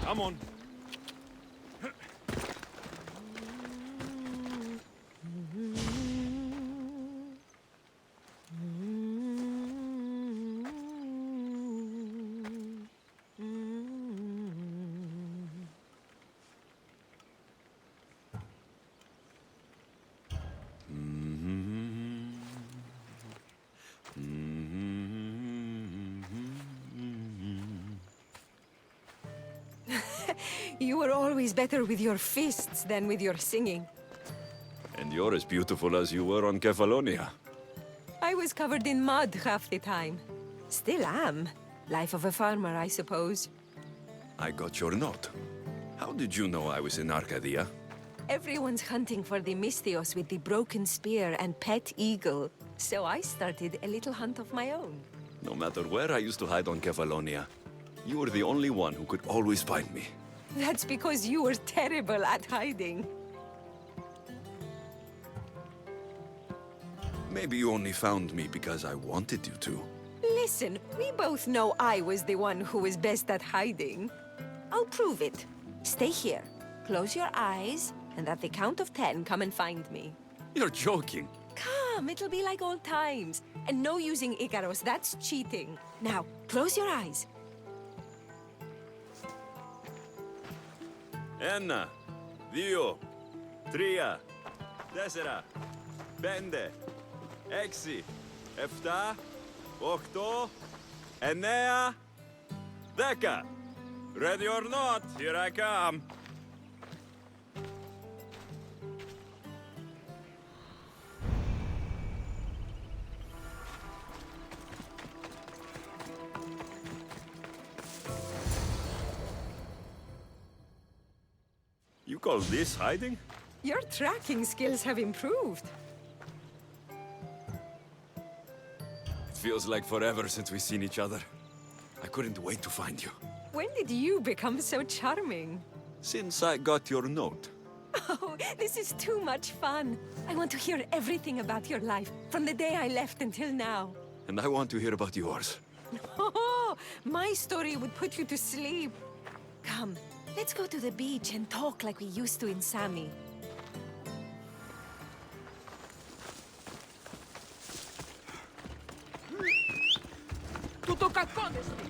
Come on. You were always better with your fists than with your singing. And you're as beautiful as you were on Kefalonia. I was covered in mud half the time. Still am. Life of a farmer, I suppose. I got your note. How did you know I was in Arcadia? Everyone's hunting for the Misthios with the broken spear and pet eagle. So I started a little hunt of my own. No matter where I used to hide on Kefalonia, you were the only one who could always find me. That's because you were terrible at hiding. Maybe you only found me because I wanted you to. Listen, we both know I was the one who was best at hiding. I'll prove it. Stay here, close your eyes, and at the count of 10, come and find me. You're joking. Come, it'll be like old times. And no using Icaros, that's cheating. Now, close your eyes. Ένα, δύο, τρία, τέσσερα, πέντε, έξι, εφτά, οχτώ, εννέα, δέκα. Ready or not, here I come. You call this hiding? Your tracking skills have improved. It feels like forever since we've seen each other. I couldn't wait to find you. When did you become so charming? Since I got your note. Oh, this is too much fun. I want to hear everything about your life, from the day I left until now. And I want to hear about yours. Oh, my story would put you to sleep. Come, let's go to the beach and talk like we used to in Sami. Tutto κακόνεστη!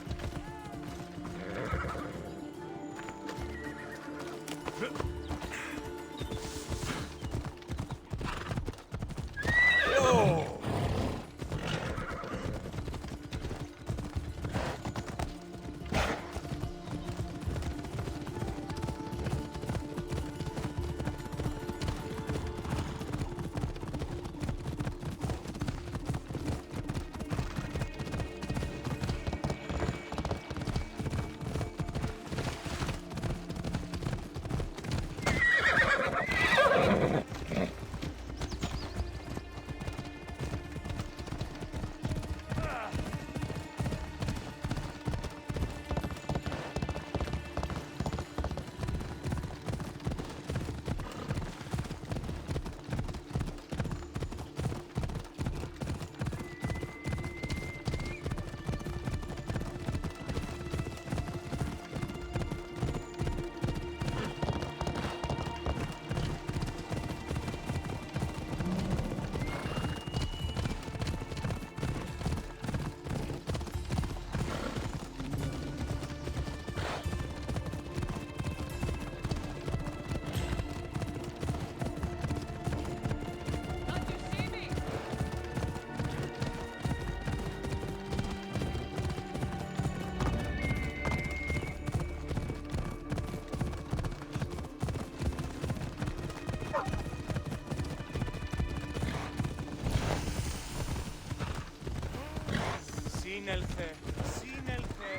Σύνελθε, σύνελθε,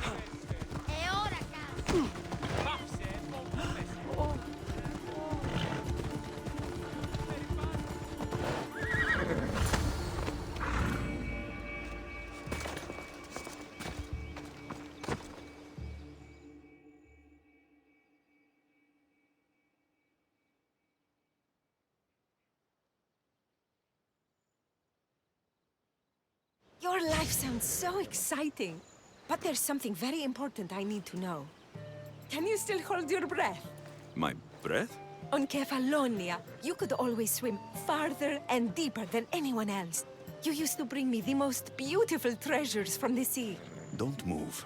έλθετε. Ώρα κάτω. Πάψε, φοβούμεστε. Your life sounds so exciting. But there's something very important I need to know. Can you still hold your breath? My breath? On Kefalonia, you could always swim farther and deeper than anyone else. You used to bring me the most beautiful treasures from the sea. Don't move.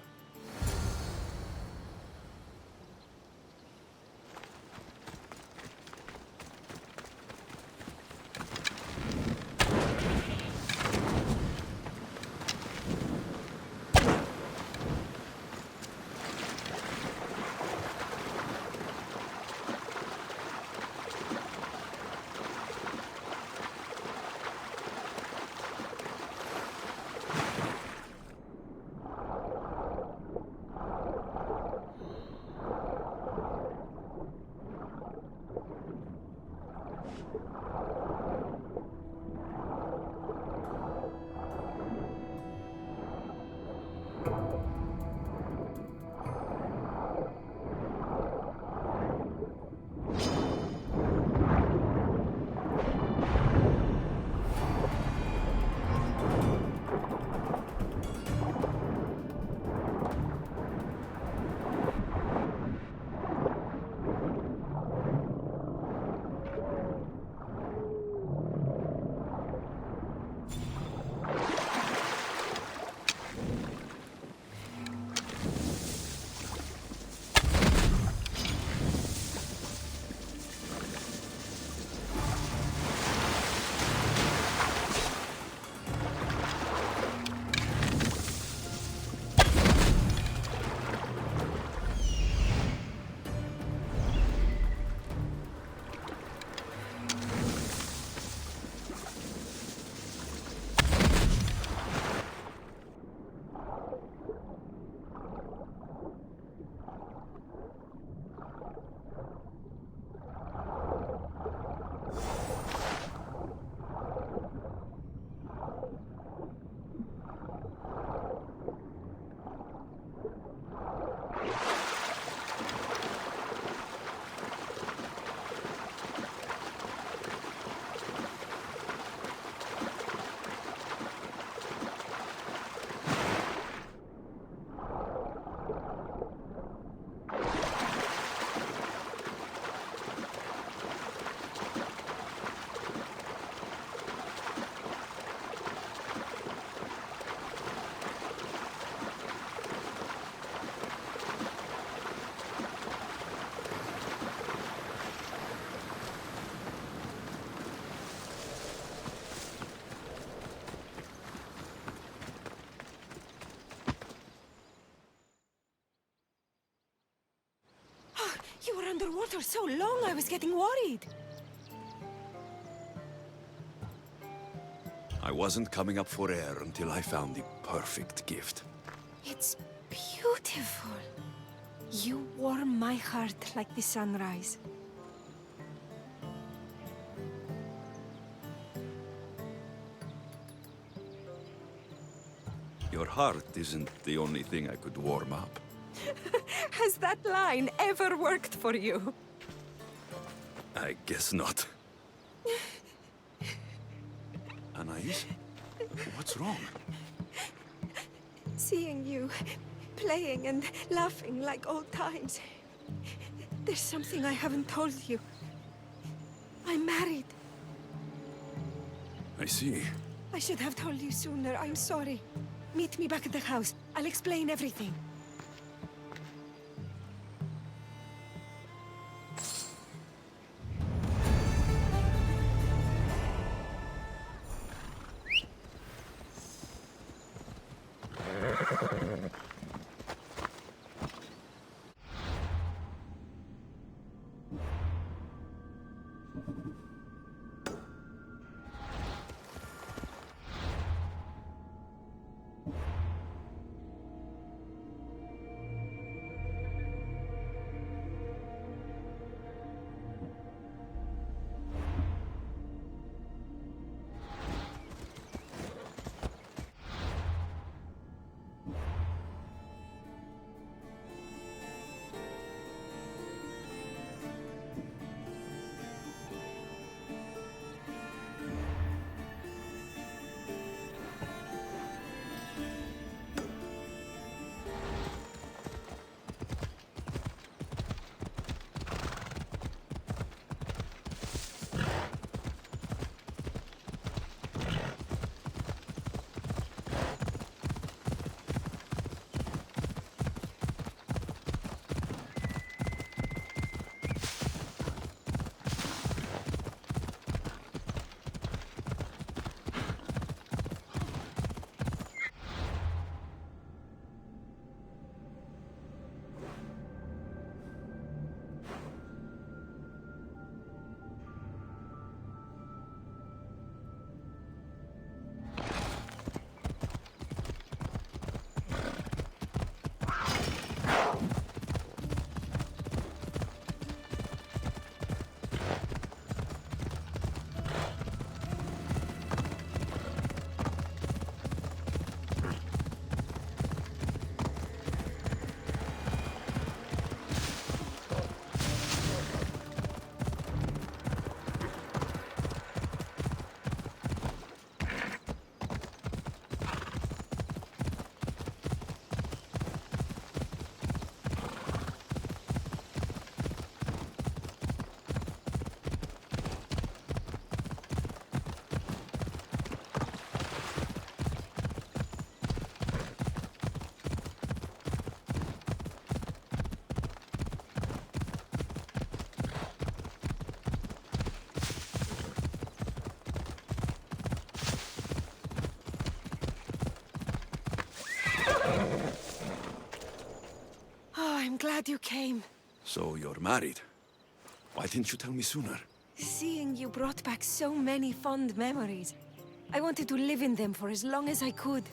You were underwater so long, I was getting worried. I wasn't coming up for air until I found the perfect gift. It's beautiful. You warm my heart like the sunrise. Your heart isn't the only thing I could warm up. Has that line ever worked for you? I guess not. Anais? What's wrong? Seeing you playing and laughing like old times. There's something I haven't told you. I'm married. I see. I should have told you sooner. I'm sorry. Meet me back at the house. I'll explain everything. I'm glad you came. So you're married. Why didn't you tell me sooner? Seeing you brought back so many fond memories. I wanted to live in them for as long as I could.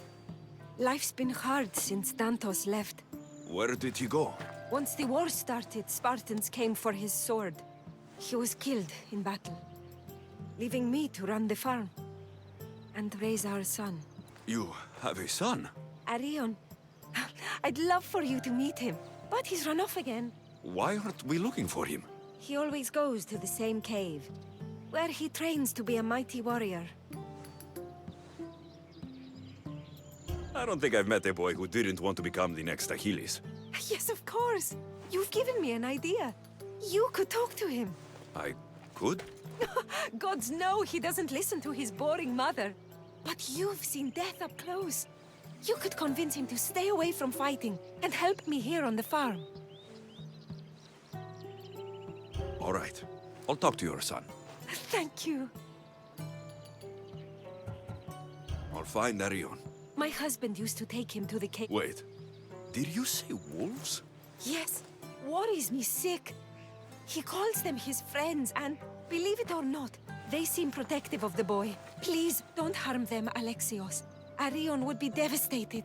Life's been hard since Dantos left. Where did he go? Once the war started, Spartans came for his sword. He was killed in battle, leaving me to run the farm and raise our son. You have a son? Arion. I'd love for you to meet him, but he's run off again. Why aren't we looking for him? He always goes to the same cave, where he trains to be a mighty warrior. I don't think I've met a boy who didn't want to become the next Achilles. Yes, of course. You've given me an idea. You could talk to him. I could? Gods know he doesn't listen to his boring mother. But you've seen death up close. You could convince him to stay away from fighting and help me here on the farm. All right. I'll talk to your son. Thank you. I'll find Arion. My husband used to take him to the cave. Wait. Did you say wolves? Yes, worries me sick. He calls them his friends and, believe it or not, they seem protective of the boy. Please, don't harm them, Alexios. Arion would be devastated.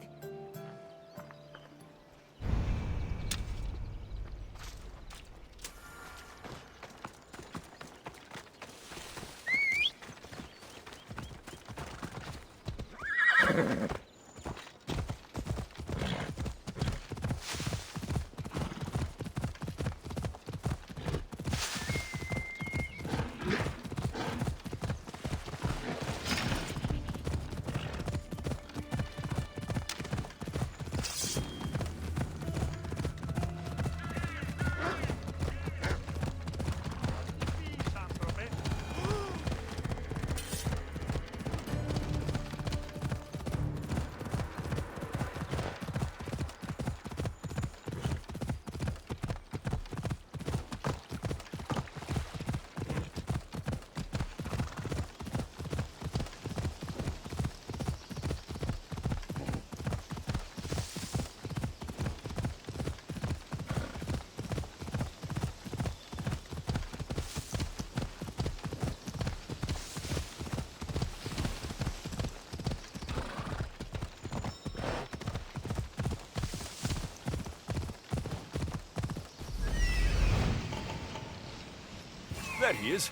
There he is.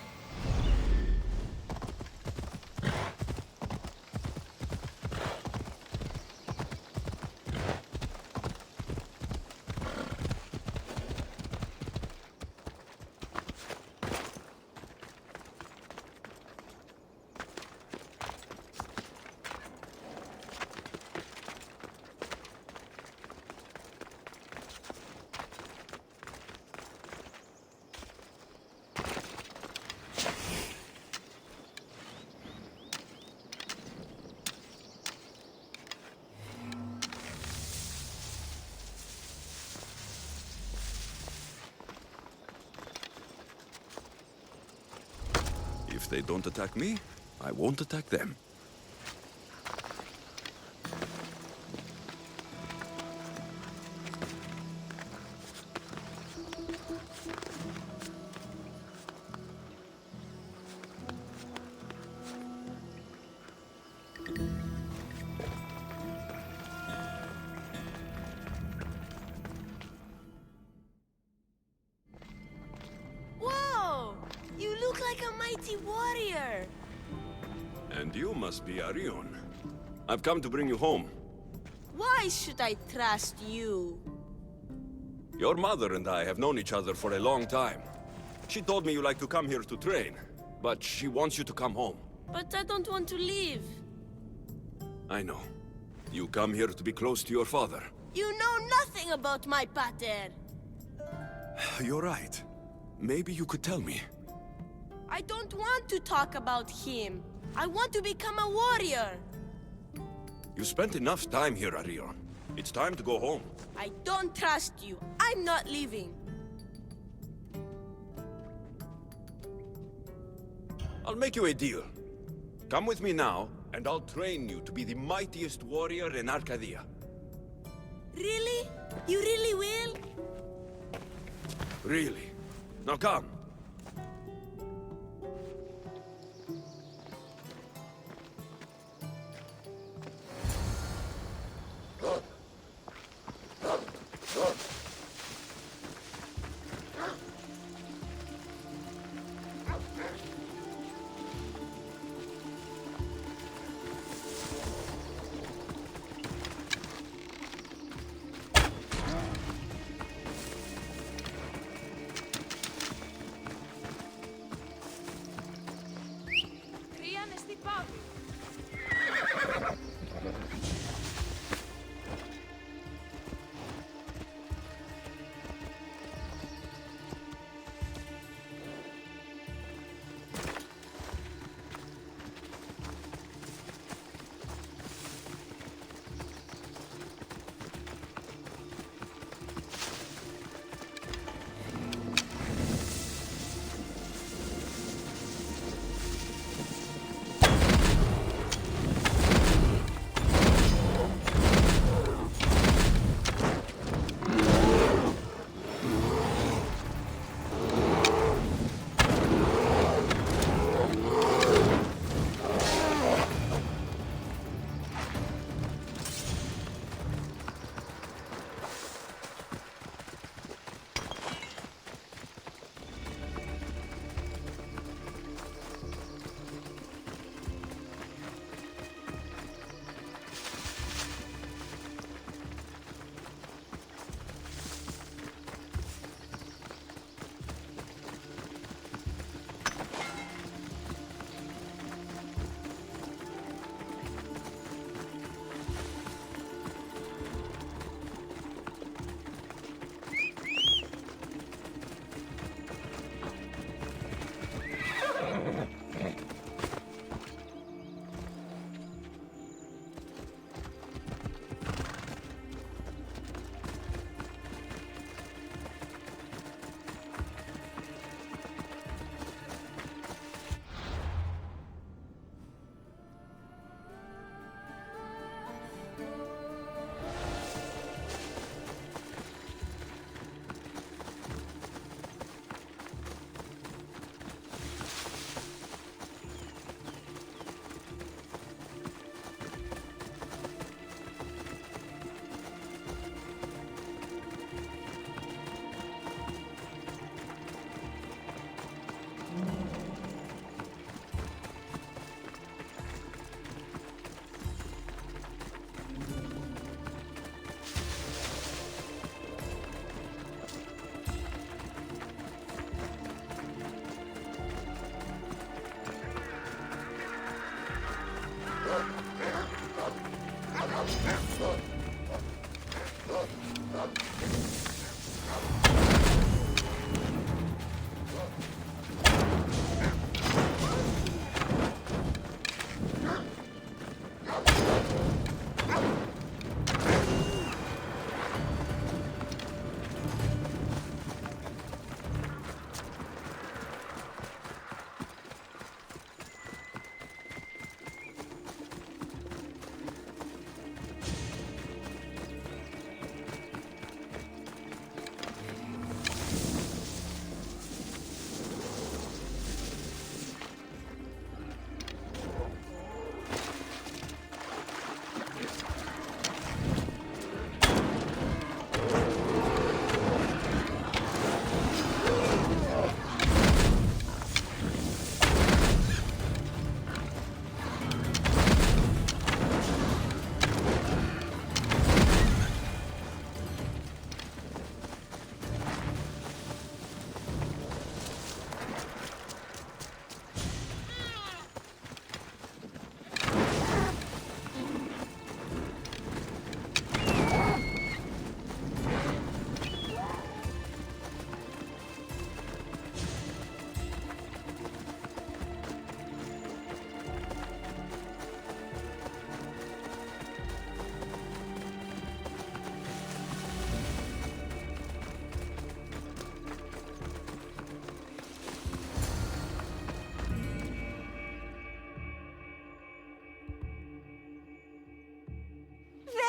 If they don't attack me, I won't attack them. Whoa! You look like a mighty warrior. And you must be Arion. I've come to bring you home. Why should I trust you? Your mother and I have known each other for a long time. She told me you like to come here to train, but she wants you to come home. But I don't want to leave. I know. You come here to be close to your father. You know nothing about my pater. You're right. Maybe you could tell me. I don't want to talk about him. I want to become a warrior. You spent enough time here, Arion. It's time to go home. I don't trust you. I'm not leaving. I'll make you a deal. Come with me now, and I'll train you to be the mightiest warrior in Arcadia. Really? You really will? Really? Now come. Rian στη πάγου.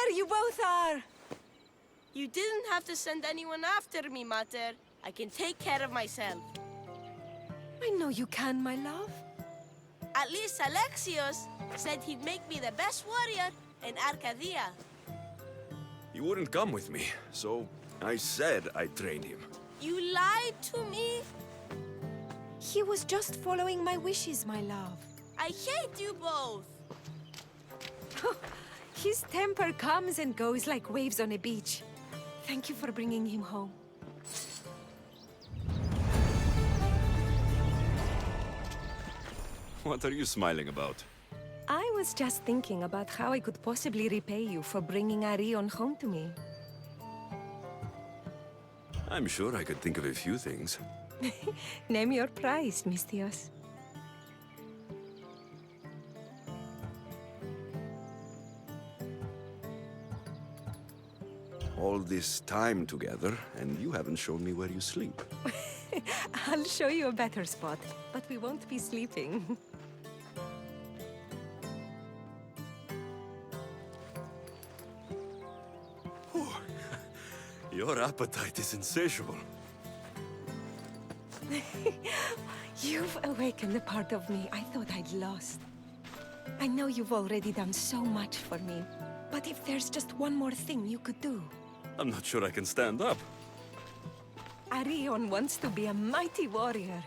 There you both are! You didn't have to send anyone after me, Mater. I can take care of myself. I know you can, my love. At least Alexios said he'd make me the best warrior in Arcadia. You wouldn't come with me, so I said I'd train him. You lied to me? He was just following my wishes, my love. I hate you both. His temper comes and goes like waves on a beach. Thank you for bringing him home. What are you smiling about? I was just thinking about how I could possibly repay you for bringing Arion home to me. I'm sure I could think of a few things. Name your price, Mistios. All this time together, and you haven't shown me where you sleep. I'll show you a better spot, but we won't be sleeping. Your appetite is insatiable. You've awakened a part of me I thought I'd lost. I know you've already done so much for me, but if there's just one more thing you could do. I'm not sure I can stand up. Arion wants to be a mighty warrior,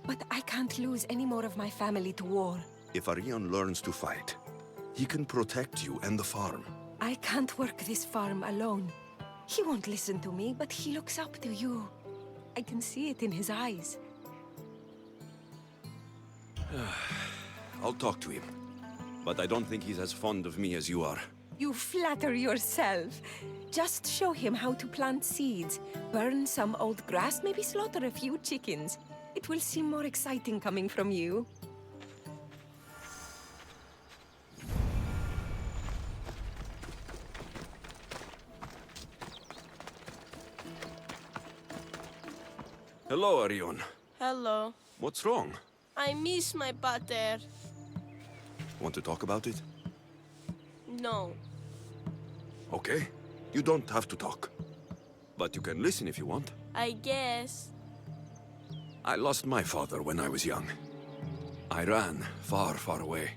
but I can't lose any more of my family to war. If Arion learns to fight, he can protect you and the farm. I can't work this farm alone. He won't listen to me, but he looks up to you. I can see it in his eyes. I'll talk to him. But I don't think he's as fond of me as you are. You flatter yourself. Just show him how to plant seeds, burn some old grass, maybe slaughter a few chickens. It will seem more exciting coming from you. Hello, Arion. Hello. What's wrong? I miss my pater. Want to talk about it? No. Okay. You don't have to talk. But you can listen if you want. I guess. I lost my father when I was young. I ran far, far away.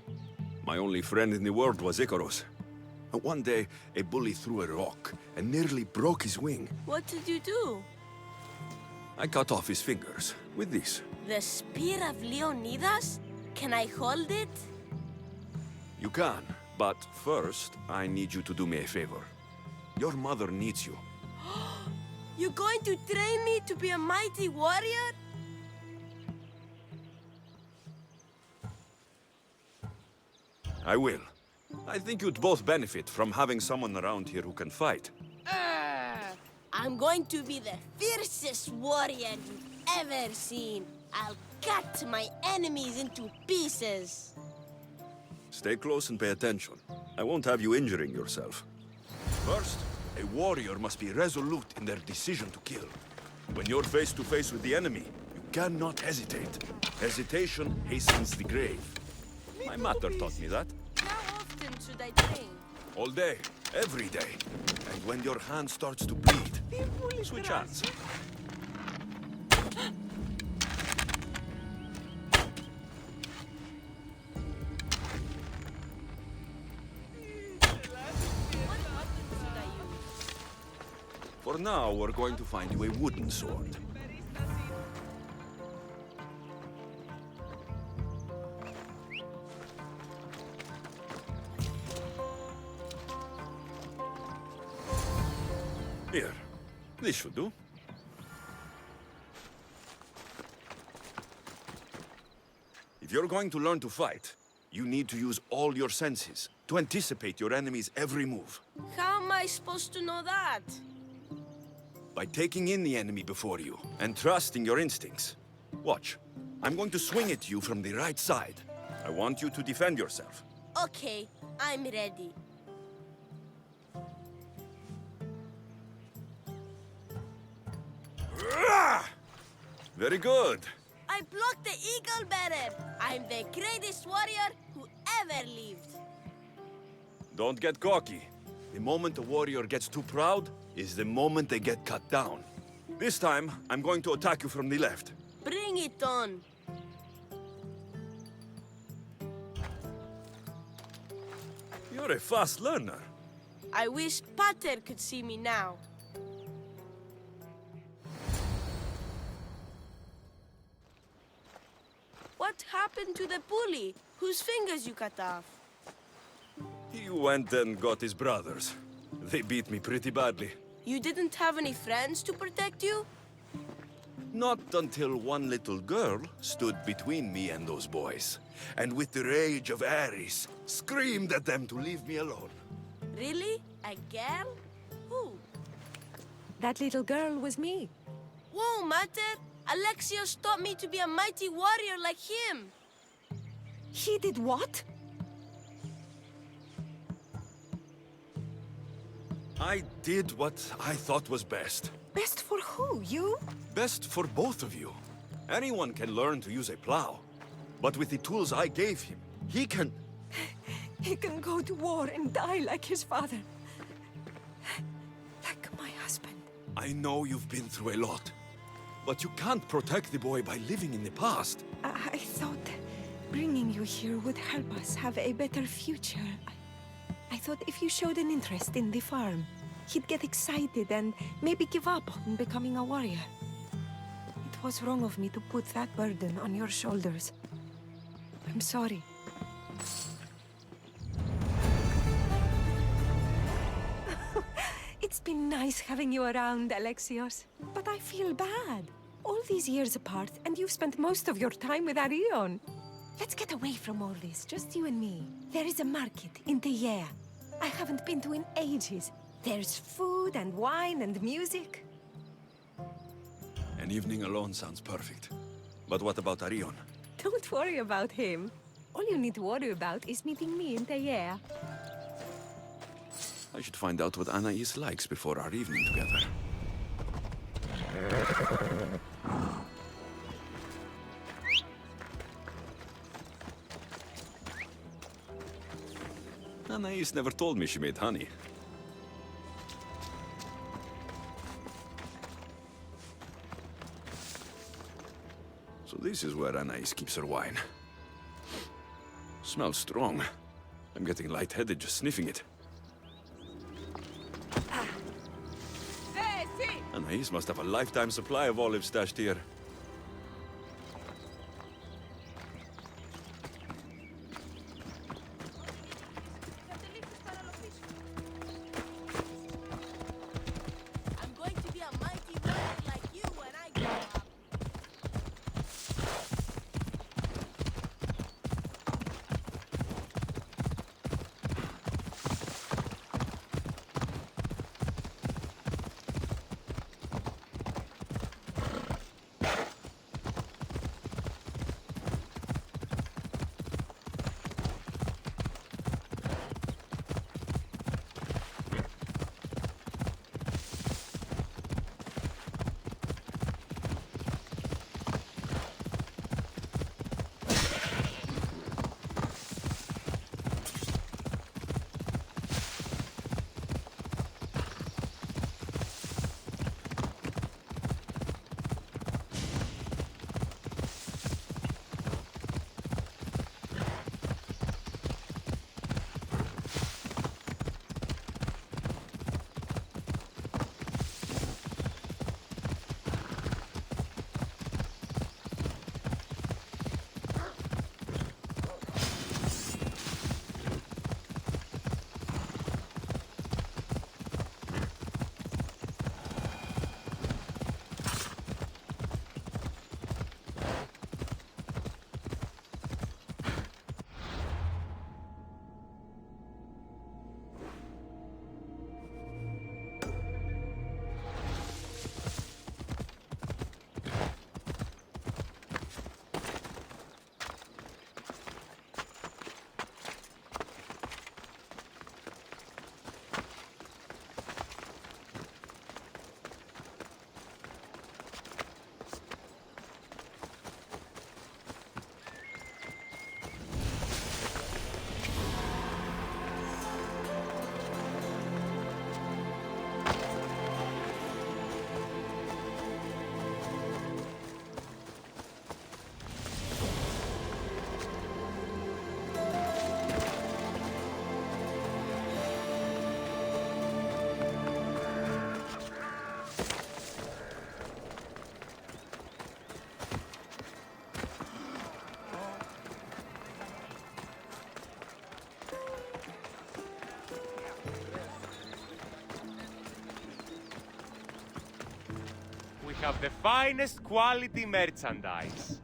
My only friend in the world was Icarus. One day, a bully threw a rock and nearly broke his wing. What did you do? I cut off his fingers with this. The spear of Leonidas? Can I hold it? You can, but first, I need you to do me a favor. Your mother needs you. You're going to train me to be a mighty warrior? I will. I think you'd both benefit from having someone around here who can fight. I'm going to be the fiercest warrior you've ever seen. I'll cut my enemies into pieces. Stay close and pay attention. I won't have you injuring yourself. First, a warrior must be resolute in their decision to kill. When you're face to face with the enemy, you cannot hesitate. Hesitation hastens the grave. My mother taught me that. How often should I train? All day, every day. And when your hand starts to bleed, switch hands. What weapon should I use? For now, we're going to find you a wooden sword. Here, this should do. If you're going to learn to fight, you need to use all your senses to anticipate your enemy's every move. How am I supposed to know that? By taking in the enemy before you and trusting your instincts. Watch. I'm going to swing at you from the right side. I want you to defend yourself. Okay, I'm ready. Very good. I blocked the eagle better. I'm the greatest warrior who ever lived. Don't get cocky. The moment a warrior gets too proud is the moment they get cut down. This time, I'm going to attack you from the left. Bring it on. You're a fast learner. I wish Pater could see me now. What happened to the bully whose fingers you cut off? He went and got his brothers. They beat me pretty badly. You didn't have any friends to protect you? Not until one little girl stood between me and those boys, and with the rage of Ares, screamed at them to leave me alone. Really? A girl? Who? That little girl was me. Whoa, Mater! Alexios taught me to be a mighty warrior like him. He did what? I did what I thought was best. Best for who? You? Best for both of you. Anyone can learn to use a plow. But with the tools I gave him, he can... He can go to war and die like his father. Like my husband. I know you've been through a lot. But you can't protect the boy by living in the past. I thought bringing you here would help us have a better future. I thought if you showed an interest in the farm, he'd get excited and maybe give up on becoming a warrior. It was wrong of me to put that burden on your shoulders. I'm sorry. It's been nice having you around, Alexios. But I feel bad. All these years apart, and you've spent most of your time with Arion. Let's get away from all this, just you and me. There is a market in Teia. I haven't been to in ages. There's food and wine and music. An evening alone sounds perfect. But what about Arion? Don't worry about him. All you need to worry about is meeting me in Teia. I should find out what Anais likes before our evening together. Anais never told me she made honey. So this is where Anais keeps her wine. Smells strong. I'm getting lightheaded just sniffing it. Anais must have a lifetime supply of olives stashed here. I'm going to be a mighty warrior like you when I grow up. have the finest quality merchandise.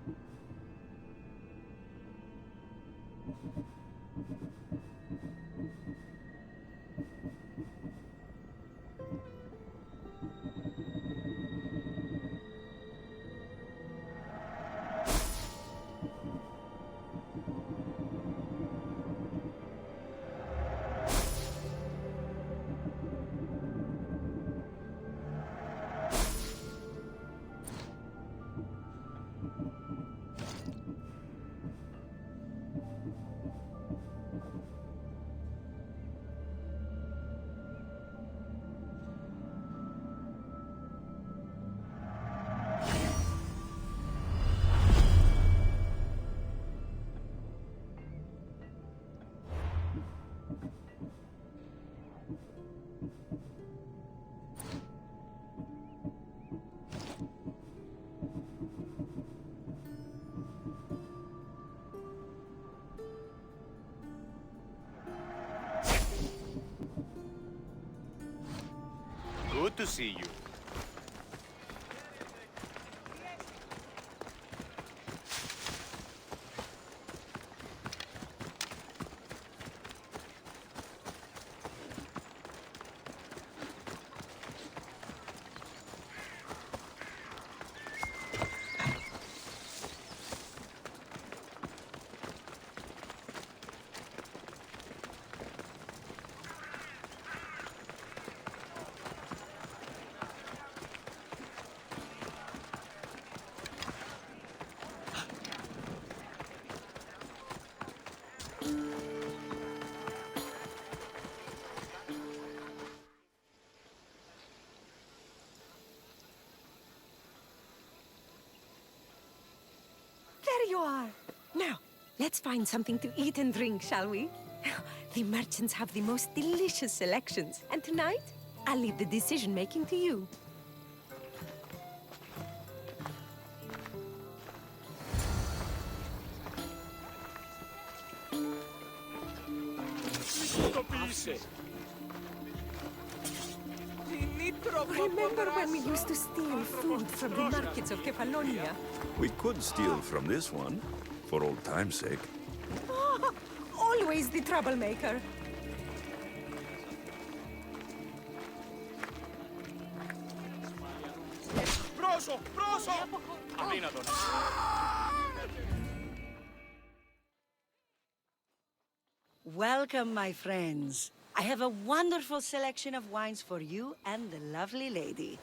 Good to see you. There you are. Now, let's find something to eat and drink, shall we? The merchants have the most delicious selections, and tonight, I'll leave the decision-making to you. Remember when we used to steal food from the markets of Kefalonia? We could steal from this one, for old time's sake. Ah, always the troublemaker. Πρόσω! Πρόσω! Αδύνατον. Welcome, my friends. I have a wonderful selection of wines for you and the lovely lady.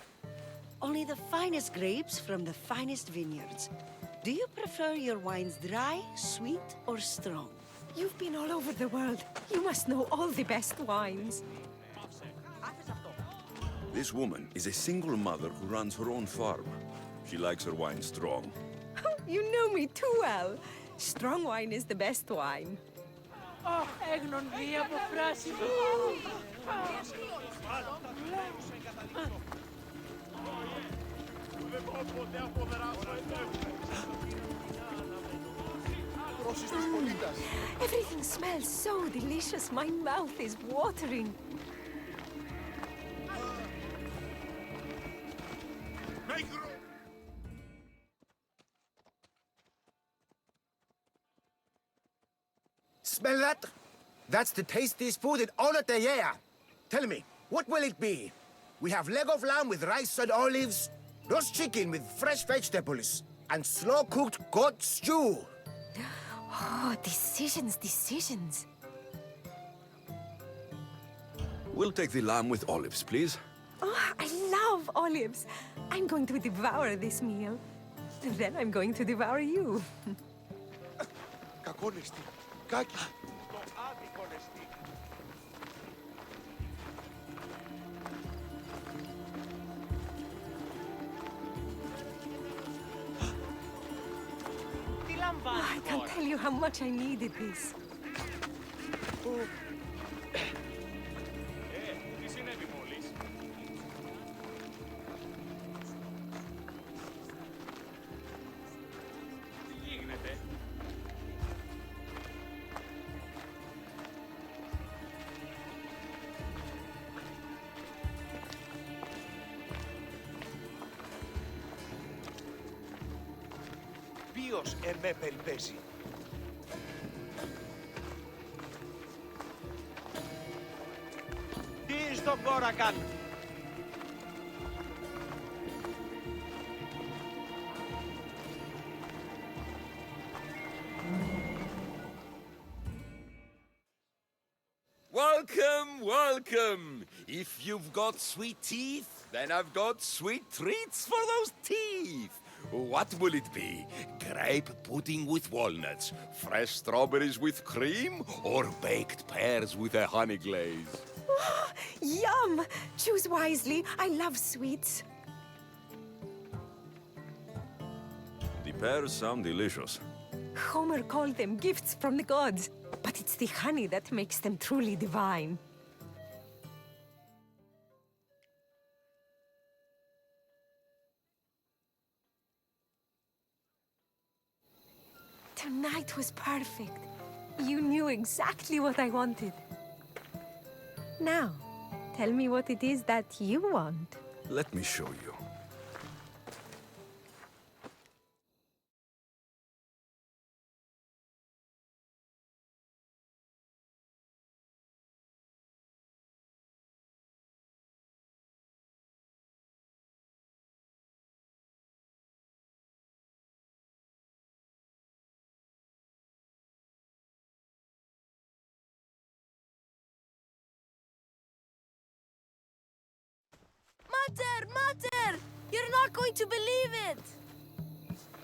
Only the finest grapes from the finest vineyards. Do you prefer your wines dry, sweet, or strong? You've been all over the world. You must know all the best wines. This woman is a single mother who runs her own farm. She likes her wine strong. You know me too well. Strong wine is the best wine. Έγνον δει από πράσινο. Everything smells so delicious. My mouth is watering. Smell that? That's the tastiest food in all of the year. Tell me, what will it be? We have leg of lamb with rice and olives, roast chicken with fresh vegetables, and slow-cooked goat stew. Oh, decisions, decisions. We'll take the lamb with olives, please. Oh, I love olives. I'm going to devour this meal. And then I'm going to devour you. Κακόνεστη. Κάκι. Το άδικο νεστή. Τι Oh, λαμβάνει I can't τώρα? tell you how much I needed this. Τι συνέβη μόλις? Τι γίνεται? Ποιος εμέ περιπέσει. Τι στον κόρακαν. Welcome, welcome! If you've got sweet teeth, then I've got sweet treats for those teeth! What will it be? Grape pudding with walnuts, fresh strawberries with cream, or baked pears with a honey glaze? Yum! Choose wisely. I love sweets. The pears sound delicious. Homer called them gifts from the gods, but it's the honey that makes them truly divine. Tonight was perfect. You knew exactly what I wanted. Now, tell me what it is that you want. Let me show you. Mater! Mater! You're not going to believe it!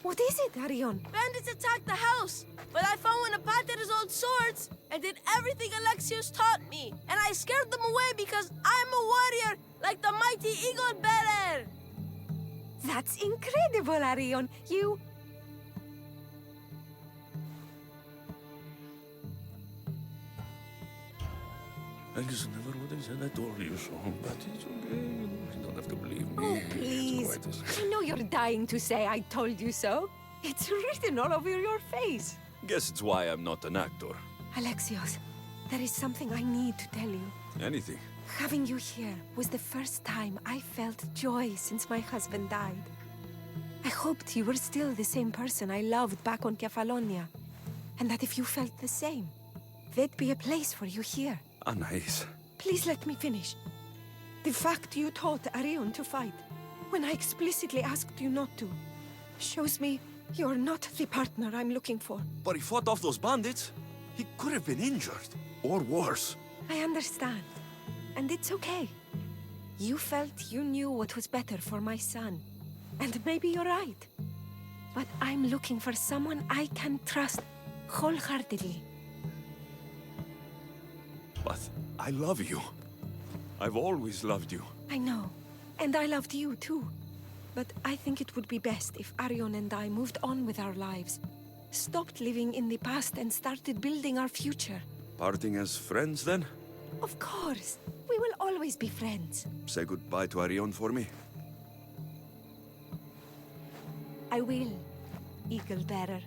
What is it, Arion? Bandits attacked the house, but I found one of Pater's old swords and did everything Alexios taught me. And I scared them away because I'm a warrior like the mighty eagle bearer. That's incredible, Arion. You... I just never would have said I told you so, but it's okay. You don't have to believe me. Oh, It's please. quite as- I know you're dying to say I told you so. It's written all over your face. Guess it's why I'm not an actor. Alexios, there is something I need to tell you. Anything. Having you here was the first time I felt joy since my husband died. I hoped you were still the same person I loved back on Kefalonia, and that if you felt the same, there'd be a place for you here. Anais. Please let me finish. The fact you taught Arion to fight, when I explicitly asked you not to, shows me you're not the partner I'm looking for. But he fought off those bandits. He could have been injured. Or worse. I understand, and it's okay. You felt you knew what was better for my son, and maybe you're right. But I'm looking for someone I can trust wholeheartedly. But I love you. I've always loved you. I know, and I loved you too. But I think it would be best if Arion and I moved on with our lives, stopped living in the past and started building our future. Parting as friends, then? Of course, we will always be friends. Say goodbye to Arion for me. I will, Eagle Bearer.